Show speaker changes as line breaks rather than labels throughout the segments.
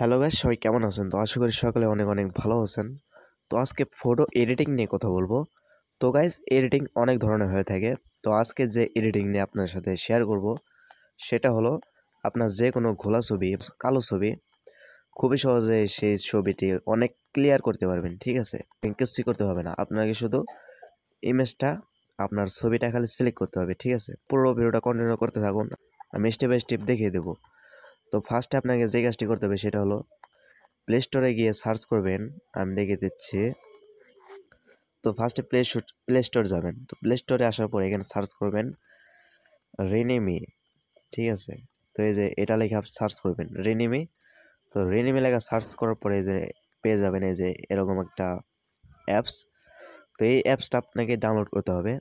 Hello guys, সবাই কেমন আছেন? তো আশা করি সকলে অনেক অনেক ভালো আছেন। তো আজকে ফটো এডিটিং নিয়ে কথা বলবো। তো গাইস, এডিটিং অনেক ধরনের হয়ে থাকে। তো আজকে যে এডিটিং নিয়ে আপনার সাথে শেয়ার করব সেটা হলো আপনার যে কোনো ঘোলা ছবি, কালো ছবি খুবই সহজে সেই ছবিটি অনেক ক্লিয়ার করতে পারবেন। ঠিক আছে, কিছুই করতে হবে না, আপনাকে শুধু ইমেজটা আপনার ছবিটা খালি সিলেক্ট করতে হবে। ঠিক আছে, পুরো ভিডিওটা কন্টিনিউ করতে থাকুন, আমি স্টেপ বাই স্টেপ দেখিয়ে দেবো। তো ফার্স্টে আপনাকে যে কাজটি করতে হবে সেটা হলো প্লে স্টোরে গিয়ে সার্চ করবেন। আমি দেখিয়ে দিচ্ছি। তো ফার্স্টে প্লে স্টোর যাবেন। তো প্লে স্টোরে আসার পরে এখানে সার্চ করবেন রেনিমি। ঠিক আছে, তো এই যে এটা লেখা সার্চ করবেন রেনিমি। তো রেনিমি লেখা সার্চ করার পরে যে পেয়ে যাবেন এই যে এরকম একটা অ্যাপস। তো এই অ্যাপসটা আপনাকে ডাউনলোড করতে হবে।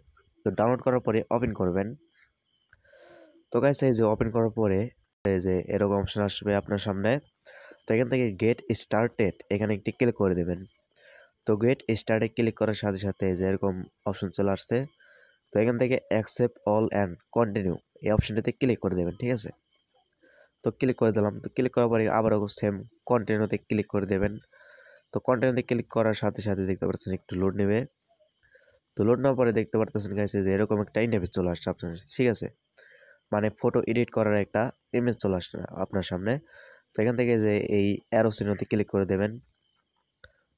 তো ডাউনলোড করার পরে ওপেন করবেন। তো গাইস, এই যে ওপেন করার পরে এই যে এরকম অপশন আসবে আপনার সামনে। তো এখান থেকে গেট স্টার্টেড এখানে একটি ক্লিক করে দেবেন। তো গেট স্টার্টে ক্লিক করার সাথে সাথে যে এরকম অপশন চলে আসছে। তো এখান থেকে অ্যাকসেপ্ট অল অ্যান্ড কন্টিনিউ এই অপশনটিতে ক্লিক করে দেবেন। ঠিক আছে, তো ক্লিক করে দিলাম। তো ক্লিক করার পরে আবারও সেম কন্টিনিউতে ক্লিক করে দেবেন। তো কন্টিনিউতে ক্লিক করার সাথে সাথে দেখতে পাচ্ছেন একটু লোড নেবে। তো লোড নেওয়ার পরে দেখতে পারতেছেন গাইছে যে এরকম একটা ইন্টারফেস চলে আসছে আপনার। ঠিক আছে, মানে ফটো এডিট করার একটা ইমেজ চলে আসছে আপনার সামনে। তো এখান থেকে যে এই অ্যারো চিহ্নতে ক্লিক করে দেবেন।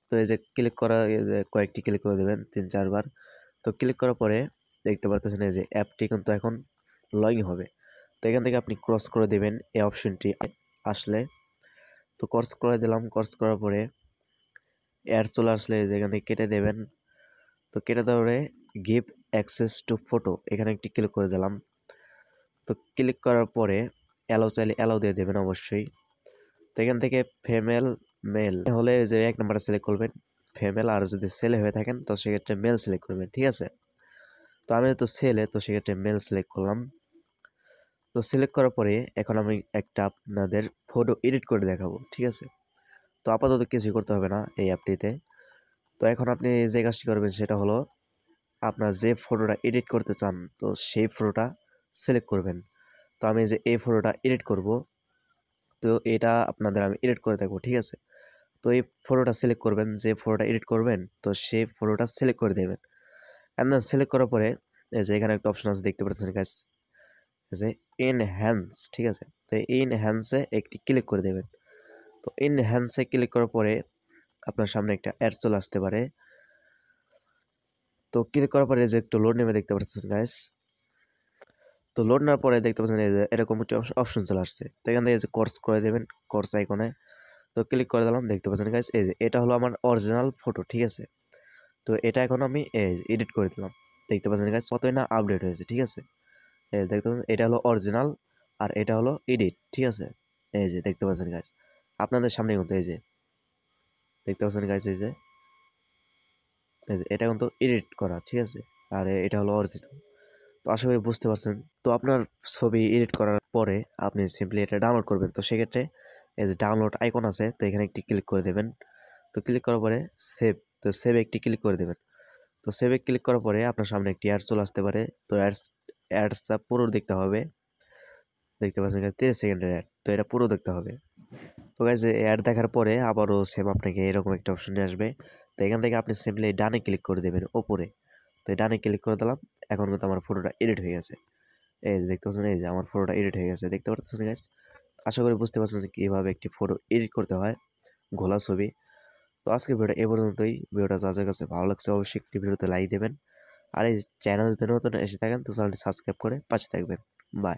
তো এই যে ক্লিক করা, এই যে কয়েকটি ক্লিক করে দেবেন 3-4 বার। তো ক্লিক করার পরে দেখতে পারতেছেন এই যে অ্যাপটি কিন্তু এখন লগইন হবে। তো এখান থেকে আপনি ক্রস করে দেবেন এই অপশনটি আসলে। তো ক্রস করে দিলাম। ক্রস করার পরে অ্যাড চলে আসলে যে এখান থেকে কেটে দেবেন। তো কেটে দেওয়ার পরে গিভ অ্যাক্সেস টু ফটো এখানে একটি ক্লিক করে দিলাম। তো ক্লিক করার পরে অ্যালাউ চাইলে অ্যালাউ দিয়ে দেবেন অবশ্যই। তো এখান থেকে ফিমেল মেল হলে যে 1 নম্বরে সিলেক্ট করবেন ফিমেল, আর যদি ছেলে হয়ে থাকেন তো সেক্ষেত্রে মেল সিলেক্ট করবেন। ঠিক আছে, তো আমি তো ছেলে, তো সেক্ষেত্রে মেল সিলেক্ট করলাম। তো সিলেক্ট করার পরে এখন আমি একটা আপনাদের ফটো এডিট করে দেখাবো। ঠিক আছে, তো আপাতত কিছুই করতে হবে না এই অ্যাপটিতে। তো এখন আপনি যে কাজটি করবেন সেটা হলো আপনার যে ফটোটা এডিট করতে চান তো সেই ফটোটা সিলেক্ট করবেন। তো আমি যে এই ফটোটা এডিট করব, তো এটা আপনাদের আমি এডিট করে দেখাবো। ঠিক আছে, তো এই ফটোটা সিলেক্ট করবেন, যে ফটোটা এডিট করবেন তো সেই ফটোটা সিলেক্ট করে দেবেন। অ্যান্ড দেন সিলেক্ট করার পরে এই যে এখানে একটা অপশন আছে দেখতে পাচ্ছেন গাইস, যে এনহ্যান্স। ঠিক আছে, তো এনহ্যান্সে একটি ক্লিক করে দেবেন। তো এনহ্যান্সে ক্লিক করার পরে আপনার সামনে একটা অ্যাড চলে আসতে পারে। তো ক্লিক করার পরে যে একটু লোড নেমে দেখতে পাচ্ছেন গাইস। তো লোড নেওয়ার পরে দেখতে পাচ্ছেন এই যে এরকম একটি অপশন চলে আসছে। তো এখান থেকে যে কোর্স করে দেবেন, কোর্স আইকনে তো ক্লিক করে দিলাম। দেখতে পাচ্ছেন গাইস এই যে এটা হলো আমার অরিজিনাল ফটো। ঠিক আছে, তো এটা এখন আমি এডিট করে দিলাম। দেখতে পাচ্ছেন গাইস কতই না আপডেট হয়েছে। ঠিক আছে, এই দেখতে পাচ্ছেন এটা হলো অরিজিনাল আর এটা হলো এডিট। ঠিক আছে, এই যে দেখতে পাচ্ছেন গাইস আপনাদের সামনে কিন্তু এই যে দেখতে পাচ্ছেন গাইস এই যে এটা কিন্তু এডিট করা। ঠিক আছে, আর এটা হলো অরিজিনাল। তো আশা করি বুঝতে পারছেন। তো আপনার ছবি এডিট করার পরে আপনি সিম্পলি এটা ডাউনলোড করবেন। তো সেক্ষেত্রে এই যে ডাউনলোড আইকন আছে, তো এখানে একটি ক্লিক করে দেবেন। তো ক্লিক করার পরে সেভ, তো সেভ একটি ক্লিক করে দেবেন। তো সেভে ক্লিক করার পরে আপনার সামনে একটি অ্যাড চলে আসতে পারে। তো অ্যাডসটা পুরো দেখতে হবে। দেখতে পাচ্ছেন 30 সেকেন্ডের অ্যাড, তো এটা পুরো দেখতে হবে। তো গাইজ অ্যাড দেখার পরে আবারও সেম আপনাকে এরকম একটা অপশন নিয়ে আসবে। তো এখান থেকে আপনি সিম্পলি ডানে ক্লিক করে দেবেন ওপরে। তো ডানে ক্লিক করে দিলাম। এখন কিন্তু আমার ফটোটা এডিট হয়ে গেছে। এই যে দেখতে পাচ্ছেন এই যে আমার ফটোটা এডিট হয়ে গেছে। দেখতে পাচ্ছেন গাইজ, আশা করি বুঝতে পারছেন যে কীভাবে একটি ফটো এডিট করতে হয় ঘোলা ছবি। তো আজকের ভিডিওটা এ পর্যন্তই। ভিডিওটা যাদের কাছে ভালো লাগছে অবশ্যই একটি ভিডিওতে লাইক দেবেন। আর এই চ্যানেল যদি নতুন এসে থাকেন তো চ্যানেলটি সাবস্ক্রাইব করে পাশে থাকবেন। বাই।